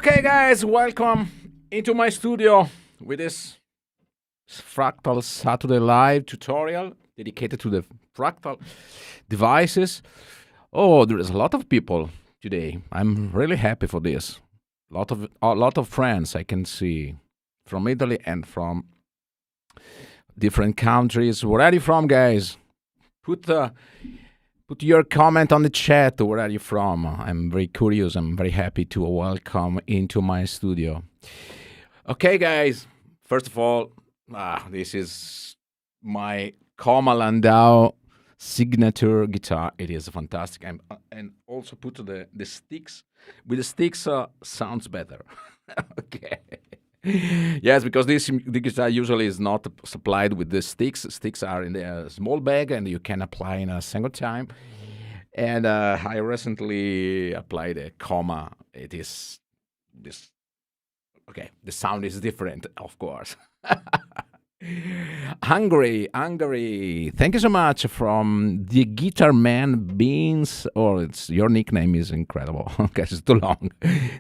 Okay, guys, welcome into my studio with this Fractal Saturday Live tutorial dedicated to the fractal devices. Oh, there is a lot of people today. I'm really happy for this. A lot of friends I can see from Italy and from different countries. Where are you from, guys? Put your comment on the chat. Where are you from? I'm very curious. I'm very happy to welcome into my studio. Okay, guys. First of all, this is my Mike Landau signature guitar. It is fantastic, and also put the sticks. With the sticks, sounds better. Okay. Yes, because the guitar usually is not supplied with the sticks. Sticks are in the small bag, and you can apply in a single time. And I recently applied a comma. It is this. Okay, the sound is different, of course. Hungary. Thank you so much from the Guitar Man Beans. Or it's your nickname is incredible. Okay, it's too long.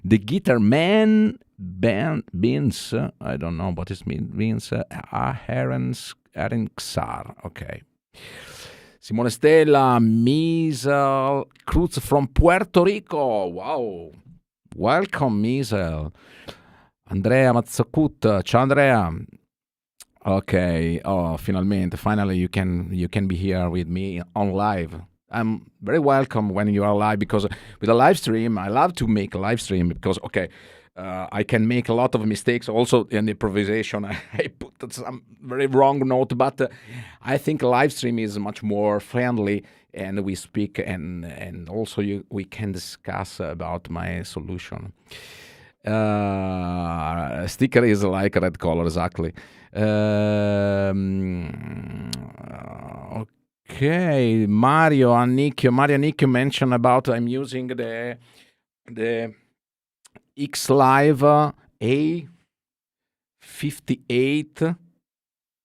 The Guitar Man Beans. I don't know what it means. Beans. Arenxar. Okay. Simone Stella, Miesel, Cruz from Puerto Rico. Wow. Welcome, Miesel. Andrea Mazzacut. Ciao, Andrea. Okay. Oh, finally, you can be here with me on live. I'm very welcome when you are live because with a live stream, I love to make a live stream because I can make a lot of mistakes. Also in improvisation, I put some very wrong note, but I think live stream is much more friendly, and we speak and also we can discuss about my solution. Sticker is like red color, exactly. Okay, Mario Annicchio mentioned about I'm using the X Live A58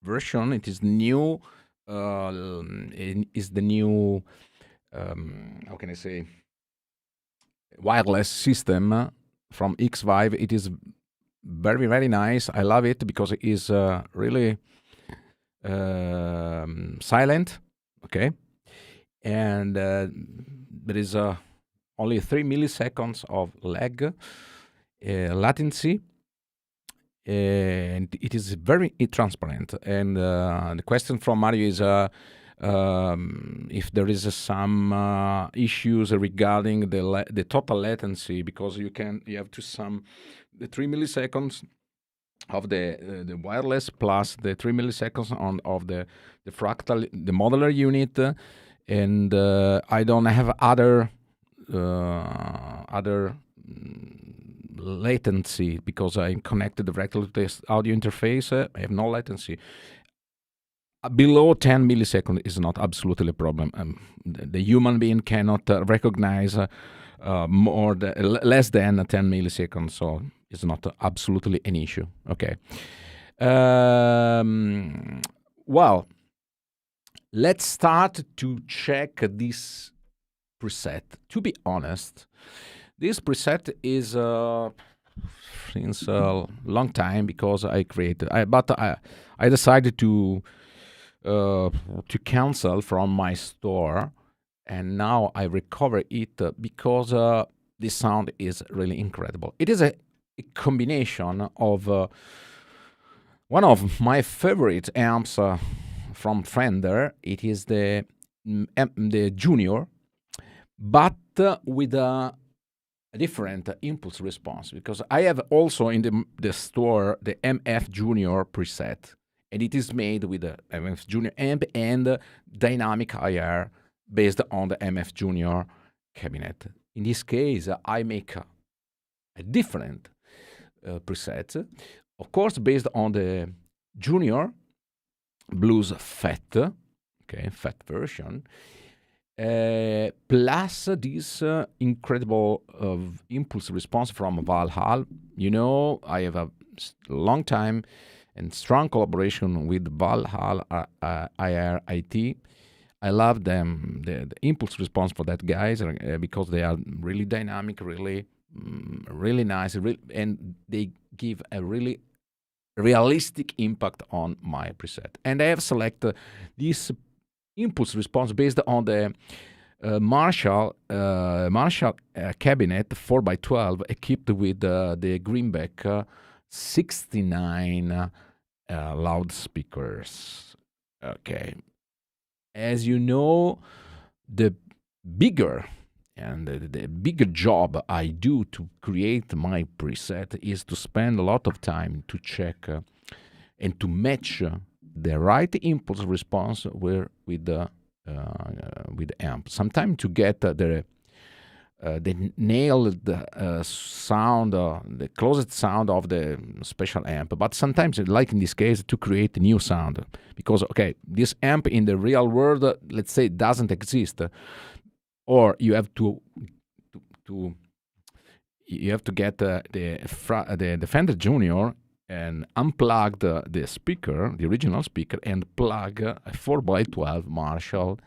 version. It is new. Is the new how can I say wireless system from X5. It is very, very nice. I love it because it is really silent. Okay, and there is only 3 milliseconds of lag latency, and it is very transparent. And the question from Mario is if there is some issues regarding the total latency, because you have to sum the 3 milliseconds of the wireless plus the 3 milliseconds of the fractal, the modular unit, and I don't have other latency because I'm connected directly to this audio interface. I have no latency. Below 10 milliseconds is not absolutely a problem. The human being cannot recognize less than 10 milliseconds, so it's not absolutely an issue. Okay. Well, let's start to check this preset. To be honest, this preset is since a long time because I created. I decided to cancel from my store, and now I recover it because the sound is really incredible. It is a combination of one of my favorite amps from Fender. It is the Junior, but with a different impulse response, because I have also in the store the MF Junior preset, and it is made with the MF Junior amp and dynamic IR based on the MF Junior cabinet. In this case, I make a different preset, of course, based on the Junior Blues Fat, Fat version, plus this incredible impulse response from Valhalla. You know, I have a long time and strong collaboration with Valhalla IRIT. I love them, the impulse response for that guys, because they are really dynamic, really really nice, and they give a really realistic impact on my preset. And I have selected this impulse response based on the Marshall cabinet 4x12 equipped with the Greenback 69 loudspeakers. Okay, as you know, the bigger the bigger job I do to create my preset is to spend a lot of time to check and to match the right impulse response with the amp. Sometimes to get the nailed sound, the closest sound of the special amp. But sometimes, like in this case, to create a new sound. Because, okay, this amp in the real world, let's say, doesn't exist. Or you have to get the Fender Junior and unplug the speaker, the original speaker, and plug a 4x12 Marshall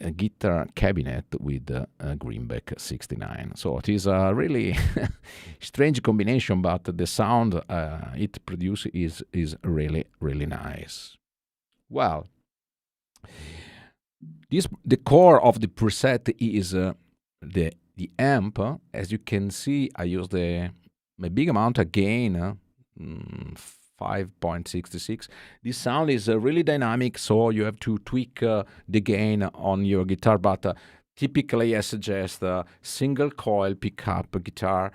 a guitar cabinet with a Greenback 69. So it is a really strange combination, but the sound it produces is really, really nice. Well, the core of the preset is the amp. As you can see, I use a big amount of gain, 5.66. This sound is really dynamic, so you have to tweak the gain on your guitar, but typically I suggest a single coil pickup guitar,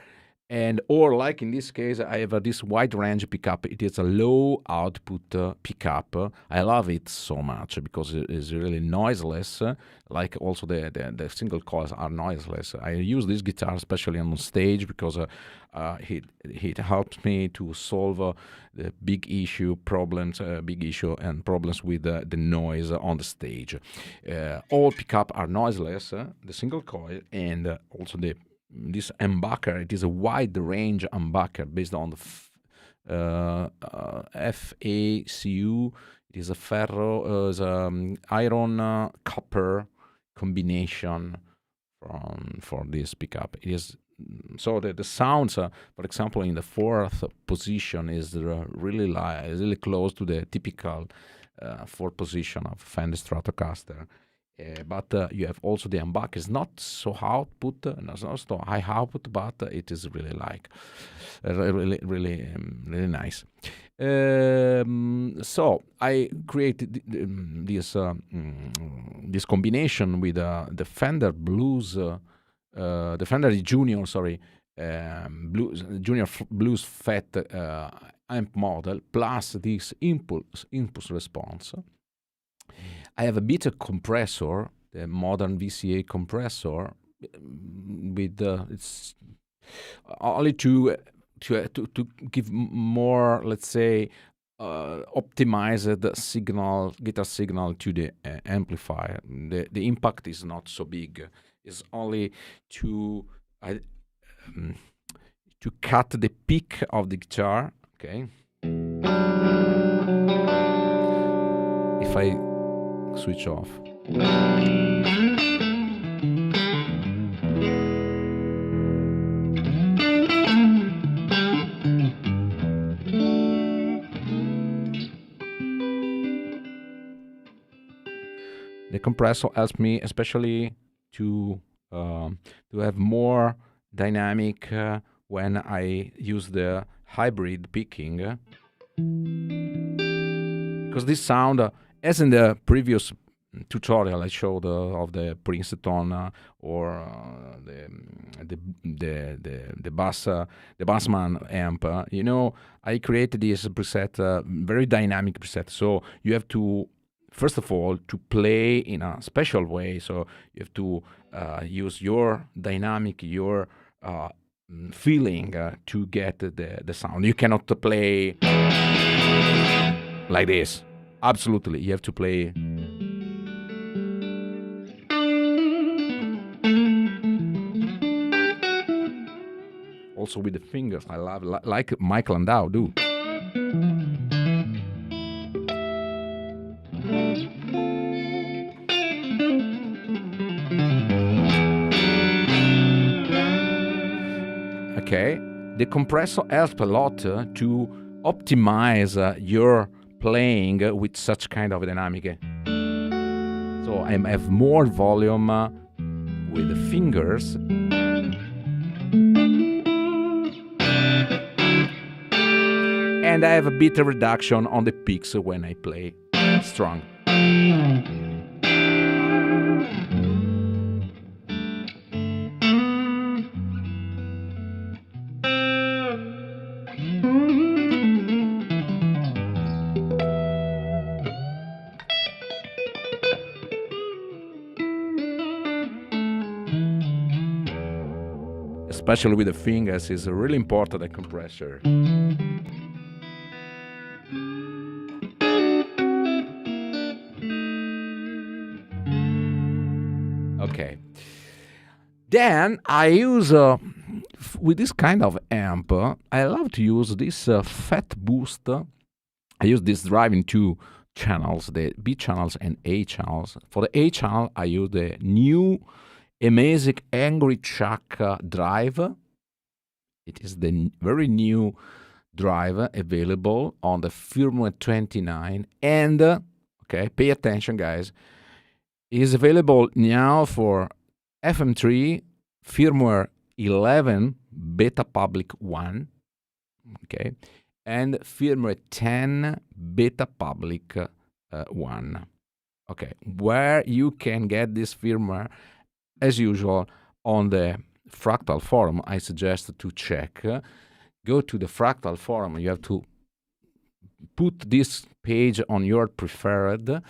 and or like in this case I have this wide range pickup. It is a low output pickup. I love it so much because it is really noiseless, like also the single coils are noiseless. I use this guitar especially on stage because it helps me to solve the big issue and problems with the noise on the stage. All pickup are noiseless, the single coil, and also this humbucker. It is a wide range humbucker based on the FACU. It is a iron copper combination for this pickup. It is so the sounds, for example, in the fourth position is really close to the typical fourth position of Fender Stratocaster. But you have also the humbucker. It's not so output, not so high output, but it is really really nice. So I created this combination with the Fender the Fender Junior, Junior Blues Fat amp model, plus this impulse response. I have a bit of compressor, the modern VCA compressor, with it's only to give more, let's say, optimized guitar signal to the amplifier. The impact is not so big. It's only to cut the peak of the guitar. Okay. If I switch off. The compressor helps me especially to have more dynamic when I use the hybrid picking, because this sound, as in the previous tutorial I showed of the Princeton or the Bassman amp, I created this preset, very dynamic preset. So you have to, first of all, to play in a special way. So you have to use your dynamic, your feeling to get the sound. You cannot play like this. Absolutely, you have to play. Also with the fingers, I love, like Mike Landau do. the compressor helps a lot to optimize your playing with such kind of dynamic. So I have more volume with the fingers. And I have a bit of reduction on the picks when I play strong. Especially with the fingers, is really important, the compressor. Okay. Then I use, with this kind of amp, I love to use this fat boost. I use this drive in two channels, the B channels and A channels. For the A channel, I use the new amazing Angry Chuck drive. It is the very new drive available on the Firmware 29. And, okay, pay attention, guys. It is available now for FM3, Firmware 11, Beta Public 1, okay, and Firmware 10, Beta Public 1. Okay, where you can get this firmware, as usual, on the Fractal forum. I suggest to check. Go to the Fractal forum. You have to put this page on your preferred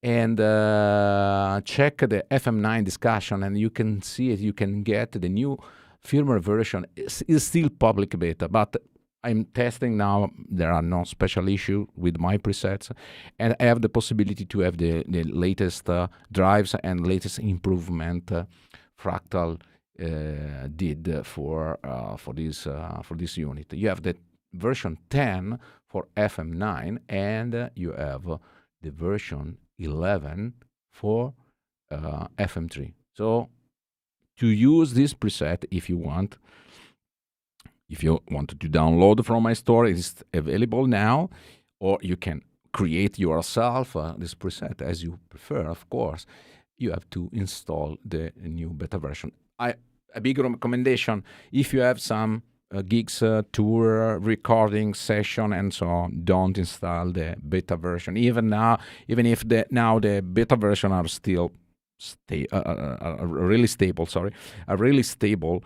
and check the FM9 discussion, and you can see it. You can get the new firmware version. It's still public beta, but I'm testing now. There are no special issue with my presets, and I have the possibility to have the latest drives and latest improvement Fractal did for this unit. You have the version 10 for FM9, and you have the version 11 for FM3. So to use this preset, if you want to download from my store, it is available now, or you can create yourself this preset as you prefer. Of course, you have to install the new beta version. A big recommendation, if you have some gigs, tour, recording session, and so on, don't install the beta version. Even if the beta version are still really stable. Really stable.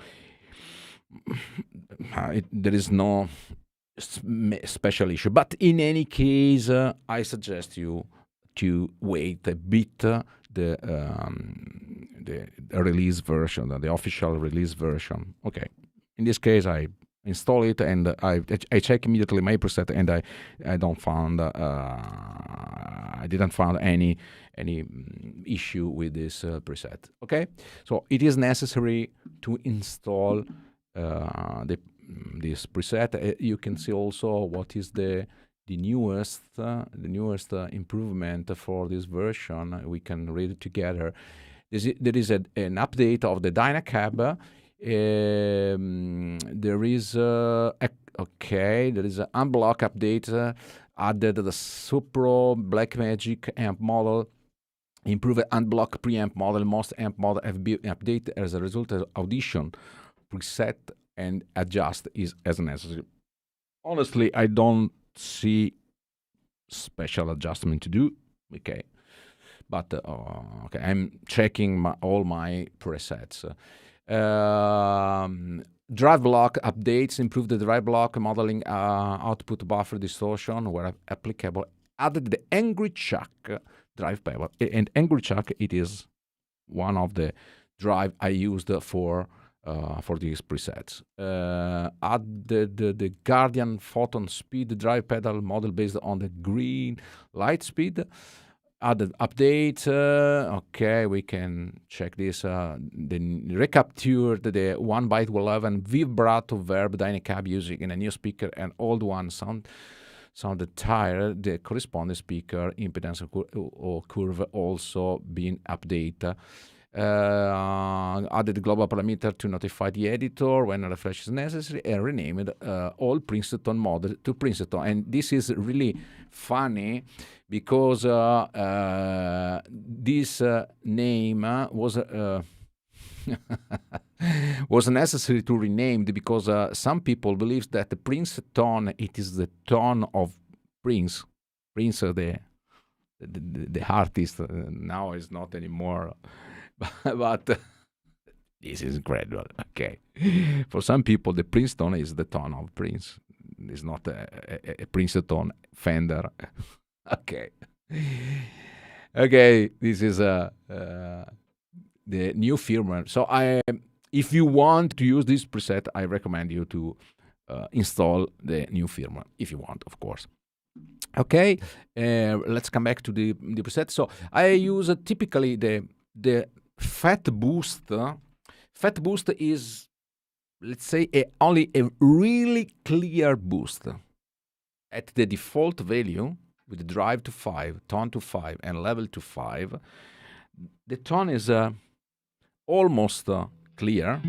There is no special issue. But in any case, I suggest you to wait a bit. The release version, the official release version. Okay. In this case, I install it and I check immediately my preset, and I didn't find any issue with this preset. Okay, so it is necessary to install this preset. You can see also what is the newest improvement for this version. We can read it together. There is an update of the Dynacab. There is there is an unblock update. Added the Supro Blackmagic amp model. Improved unblock preamp model. Most amp model have been updated as a result of audition preset and adjust is as necessary. Honestly, I don't see special adjustment to do. Okay, but okay, I'm checking all my presets. Drive block updates, improved the drive block modeling, output buffer distortion where applicable. Added the Angry Chuck drive pedal, and Angry Chuck, it is one of the drive I used for these presets. Added the Guardian Photon Speed drive pedal model based on the green light speed. Added update. Okay, we can check this. Then recaptured the 1x11 vibrato verb Dynacab using in a new speaker, and old one sounded tired. The corresponding speaker impedance or curve also being updated. added global parameter to notify the editor when a refresh is necessary, and renamed all Princeton model to Princeton. And this is really funny because this name was was necessary to rename because some people believe that the Princeton, it is the tone of Prince, the artist. Now is not anymore. But this is incredible. Okay, for some people, the Princeton is the tone of Prince. It's not a Princeton Fender. Okay, okay. This is the new firmware. So if you want to use this preset, I recommend you to install the new firmware if you want, of course. Okay, let's come back to the preset. So I use typically the Fat Boost. Fat Boost is, let's say, only a really clear boost at the default value with the drive to 5, tone to 5, and level to 5. The tone is almost clear.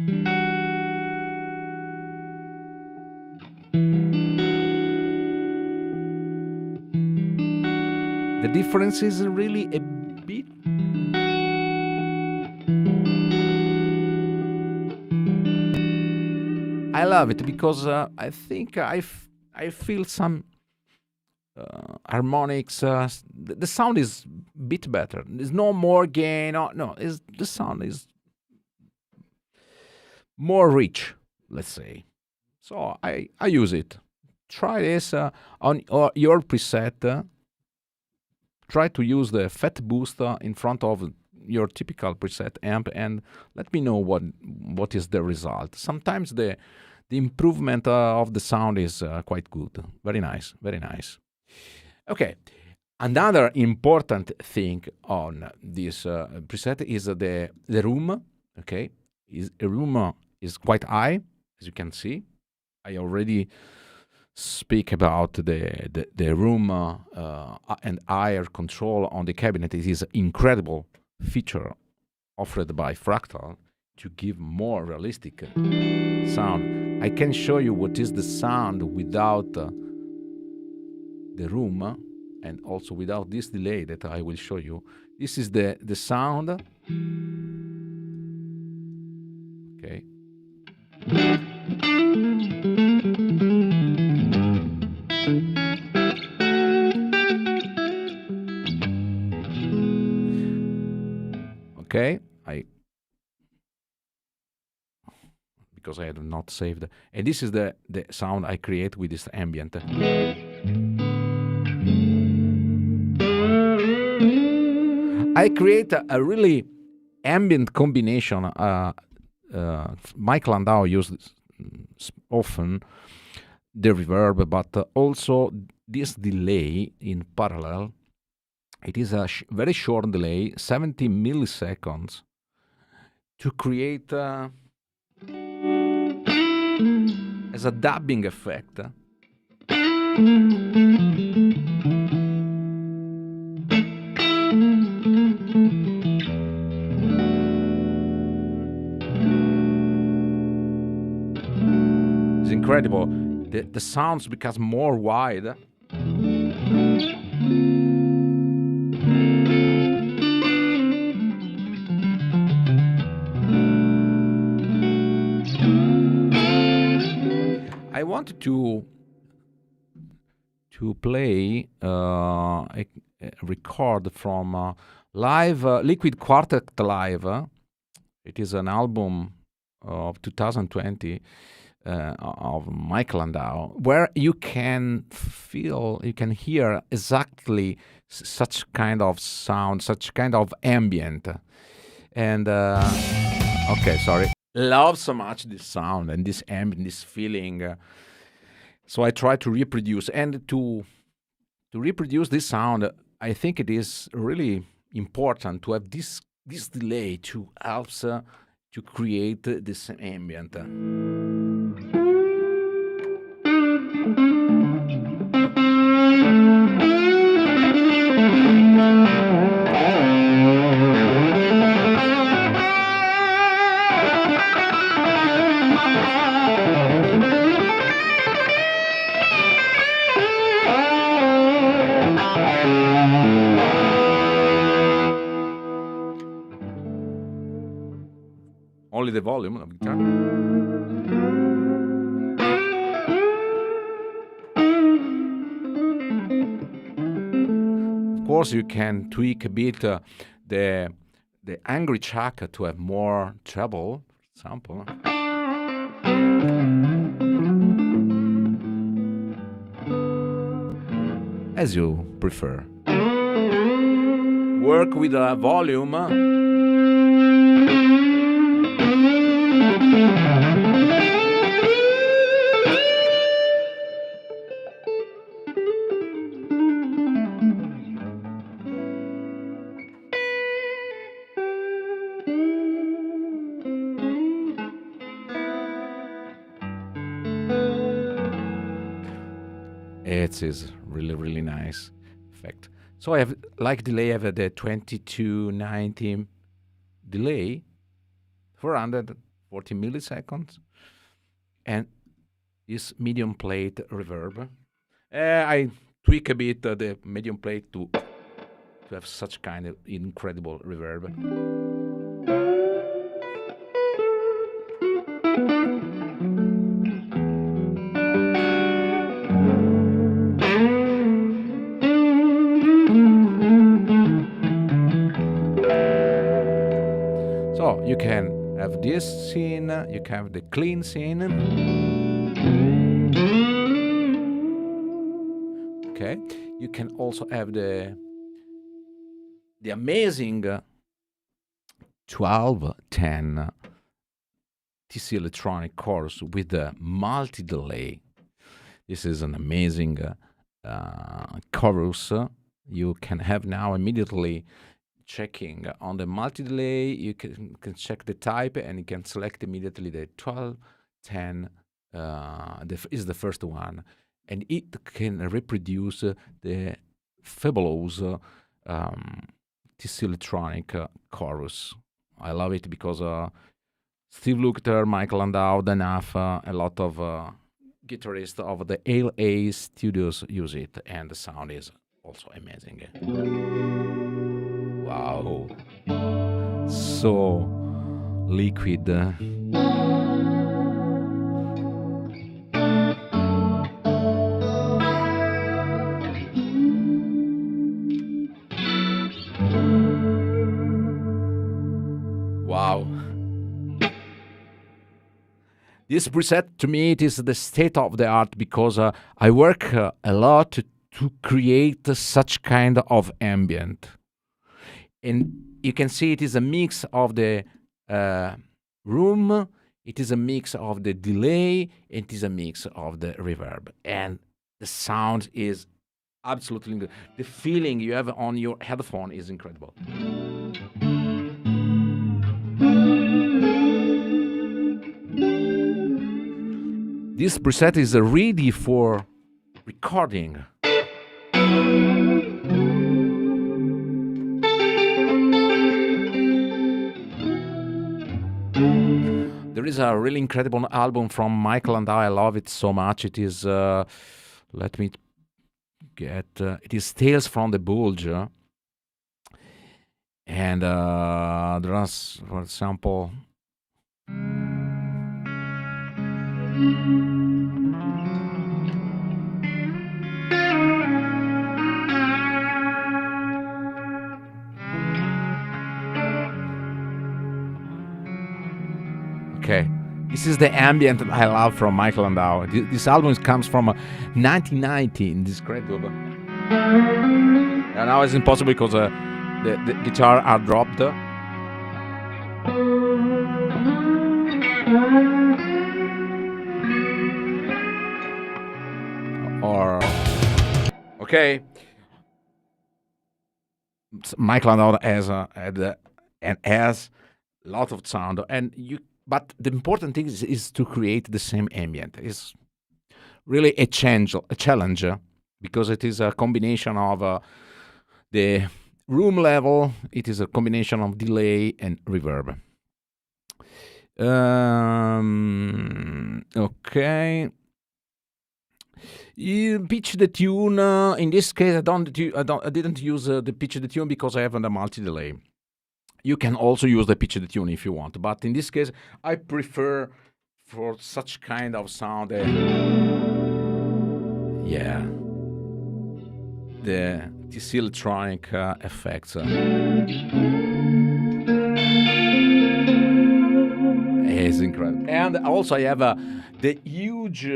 The difference is really a bit. I love it because I think I feel some harmonics. The sound is a bit better. There's no more gain. No, the sound is more rich, let's say. So I use it. Try this on your preset. Try to use the Fat Boost in front of your typical preset amp and let me know what is the result. Sometimes the improvement of the sound is quite good. Very nice, very nice. Okay, another important thing on this preset is the room. Okay, the room is quite high, as you can see. I already speak about the room and air control on the cabinet. It is an incredible feature offered by Fractal to give more realistic sound. I can show you what is the sound without the room and also without this delay that I will show you. This is the sound. Okay. Okay, because I have not saved, and this is the sound I create with this ambient. I create a really ambient combination. Mike Landau uses often the reverb, but also this delay in parallel. It is a very short delay, 70 milliseconds, to create as a dubbing effect. It's incredible. The sounds become more wide. I wanted to play a record from live Liquid Quartet Live. It is an album of 2020 of Mike Landau, where you can hear exactly such kind of sound, such kind of ambient. And okay, sorry. Love so much this sound and this ambient, this feeling. So I try to reproduce, and to reproduce this sound, I think it is really important to have this delay to help to create this ambient. only the volume of the guitar. Of course, you can tweak a bit the angry chuck to have more treble, for example. As you prefer. Work with a volume. It is really, really nice effect. So I have, like delay, I have the 2290 delay, 440 milliseconds, and this medium plate reverb. I tweak a bit the medium plate to have such kind of incredible reverb. So you can have this scene, you can have the clean scene. Okay, you can also have the amazing 1210 TC electronic chorus with the multi-delay. This is an amazing chorus. You can have now immediately checking on the multi-delay. You can check the type and you can select immediately the 1210 is the first one, and it can reproduce the favolosa TC electronic chorus. I love it because Steve Lukather, Mike Landau, Danaf, a lot of guitarists of the LA studios use it, and the sound is also amazing. Wow, so liquid. Wow. This preset, to me, it is the state of the art because I work a lot to create such kind of ambient. And you can see it is a mix of the room, it is a mix of the delay, it is a mix of the reverb. And the sound is absolutely good. The feeling you have on your headphone is incredible. This preset is ready for recording. There is a really incredible album from Mike Landau. I love it so much. It is, let me get, it is Tales from the Bulge. And there are, for example, okay, this is the ambient that I love from Mike Landau. This album comes from 1990 in this great album. And now it's impossible because the guitar are dropped. Or okay, Mike Landau has has a lot of sound, and but the important thing is to create the same ambient. It's really a challenge, because it is a combination of the room level. It is a combination of delay and reverb. Okay. You pitch the tune. In this case, I didn't use the pitch the tune because I have a multi delay. You can also use the pitch tune if you want, but in this case, I prefer for such kind of sound, yeah, the TC electronic effects. It's incredible. And also I have the huge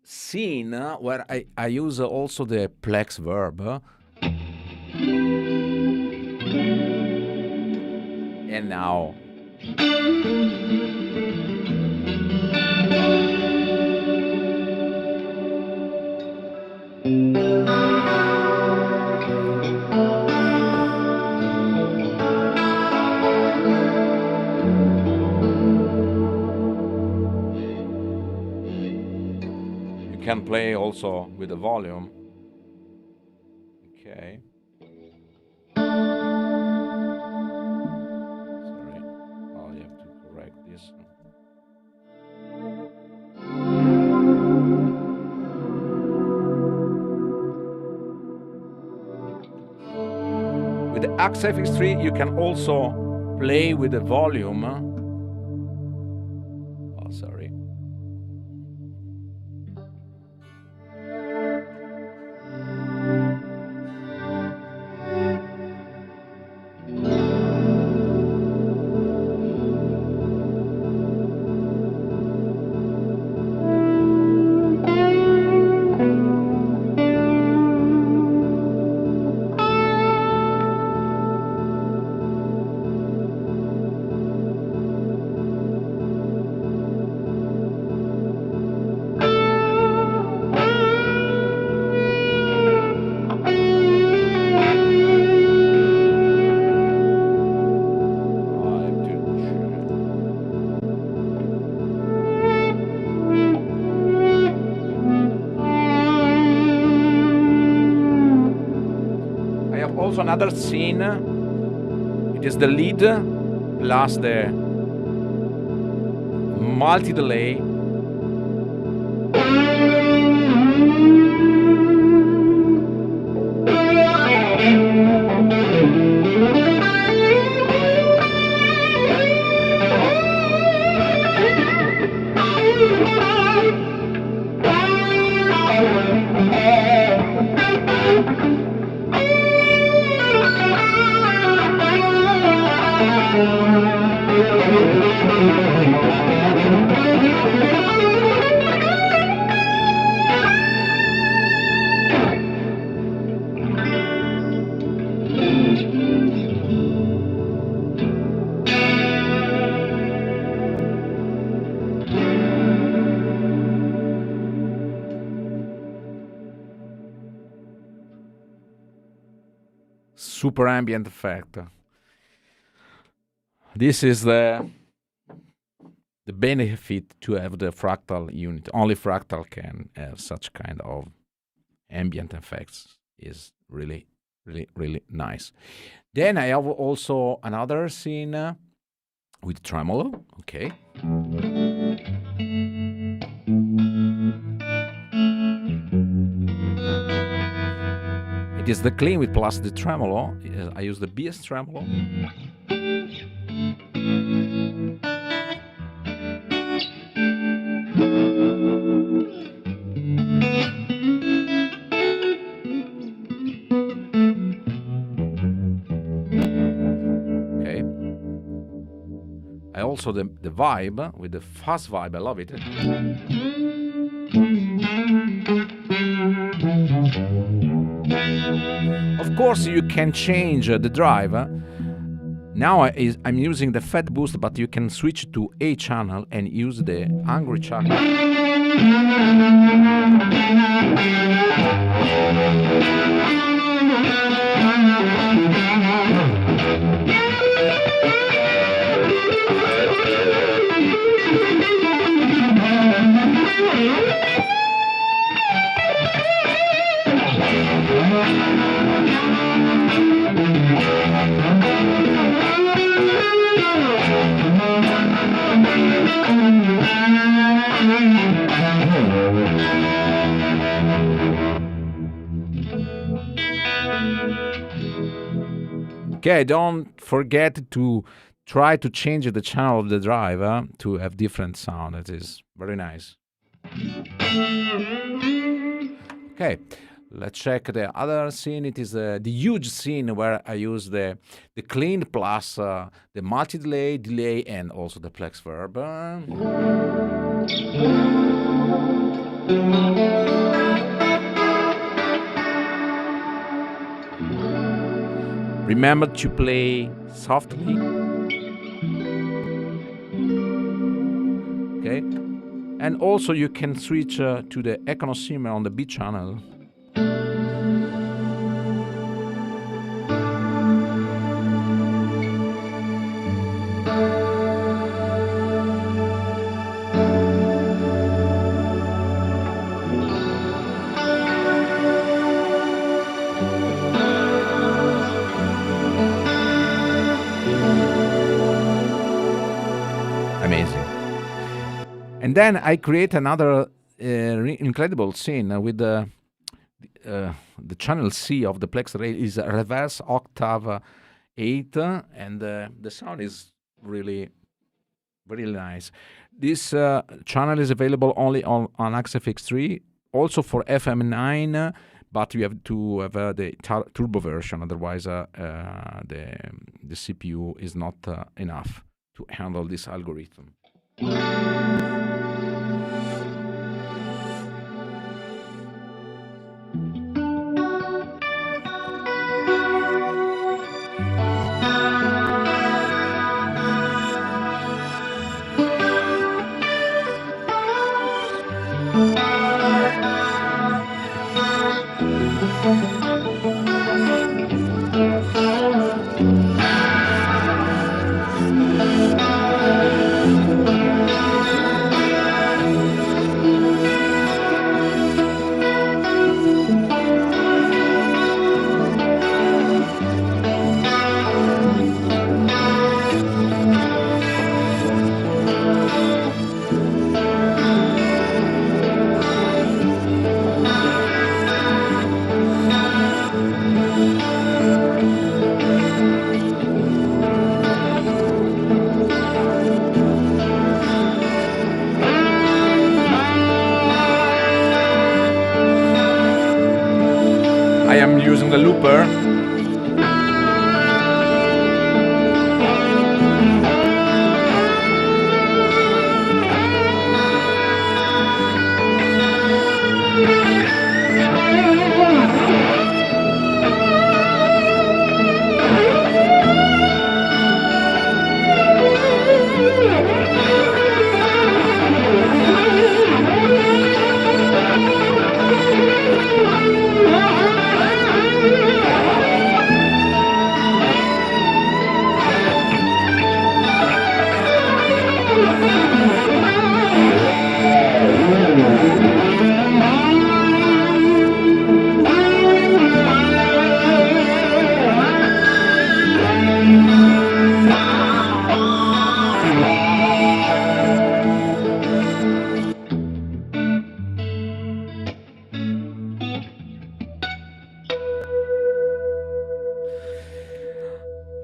scene where I use also the plex verb. And now you can play also with the volume. Okay. With the AXFX3 you can also play with the volume. Oh, sorry. Also another scene. It is the lead plus the multi-delay. Super ambient effect. This is the benefit to have the fractal unit. Only fractal can have such kind of ambient effects. Is really, really, really nice. Then I have also another scene with tremolo. Okay. It is the clean with plus the tremolo. I use the BS tremolo. Okay. I also the vibe with the fast vibe. I love it. Of course, you can change the drive. Now I'm using the Fat Boost, but you can switch to A channel and use the Angry channel. Okay, don't forget to try to change the channel of the driver to have different sound. It is very nice. Okay, let's check the other scene. It is the huge scene where I use the clean plus the multi-delay, delay, and also the flex verb. Remember to play softly. Okay, and also you can switch to the econosimmer on the B channel. Amazing. And then I create another incredible scene with the channel C of the Plex Array is a reverse octave 8, and the sound is really nice. This channel is available only on XFX3, also for FM9, but you have to have the turbo version, otherwise the CPU is not enough to handle this algorithm. I am using the looper.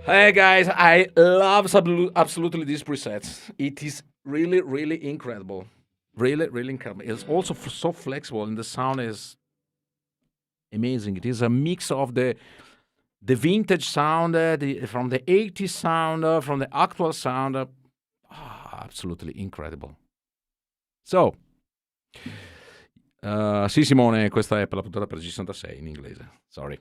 Hey guys, I love absolutely these presets. It is really incredible. Really incredible. It's also so flexible, and the sound is amazing. It is a mix of the vintage sound, from the 80s sound, from the actual sound. Absolutely incredible. So, sì Simone, questa è per la puntata per G66 in inglese. Sorry.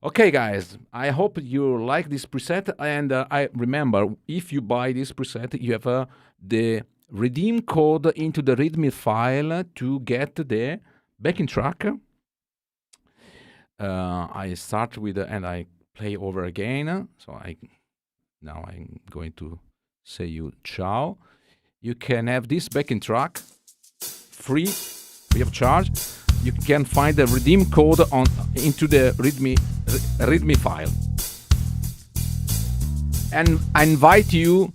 Okay, guys, I hope you like this preset, and I remember, if you buy this preset, you have the redeem code into the README file to get the backing track. I start with and I play over again. So now I'm going to say you ciao. You can have this backing track free of charge. You can find the redeem code into the README file. And I invite you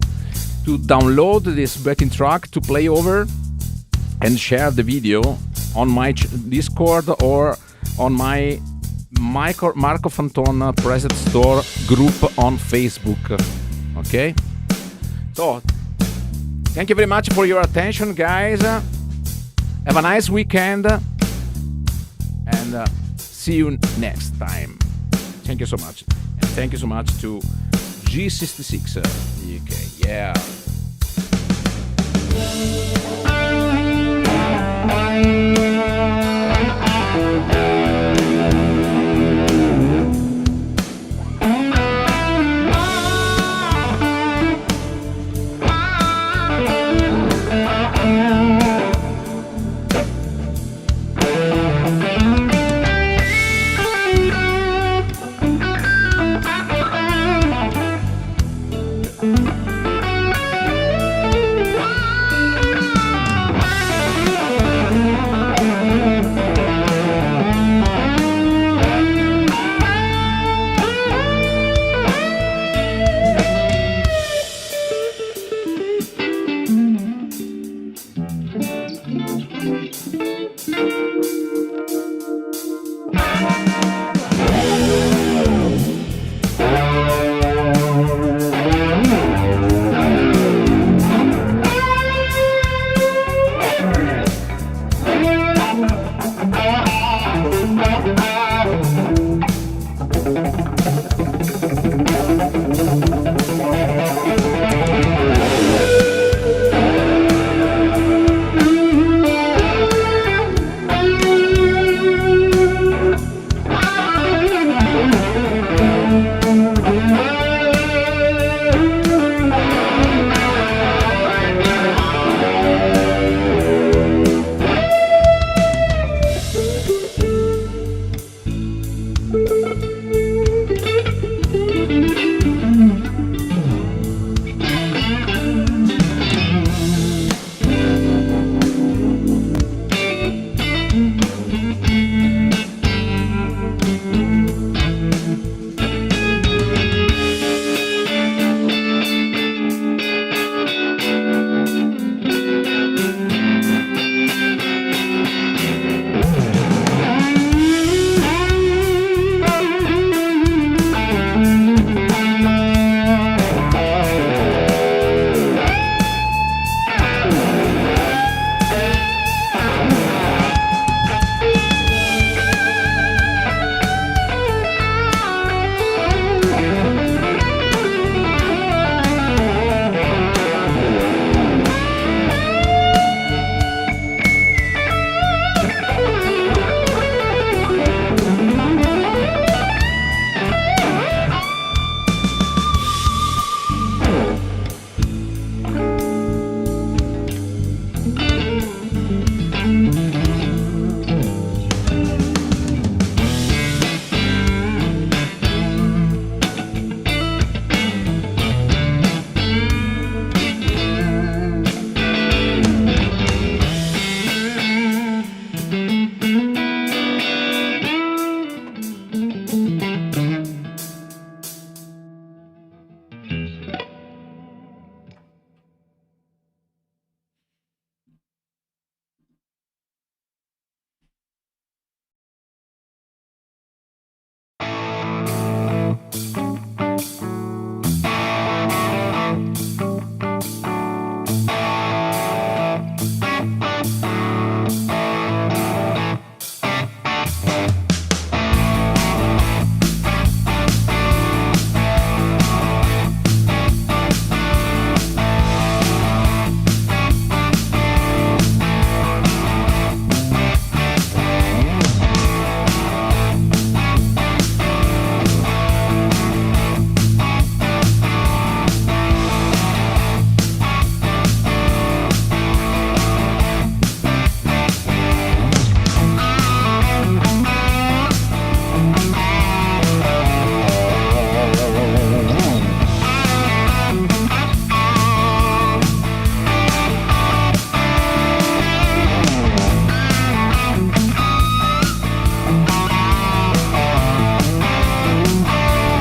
to download this backing track to play over and share the video on my Discord or on my Marco Fanton Preset Store group on Facebook. Okay? So, thank you very much for your attention, guys. Have a nice weekend. And see you next time. Thank you so much. And thank you so much to G66 UK. Yeah.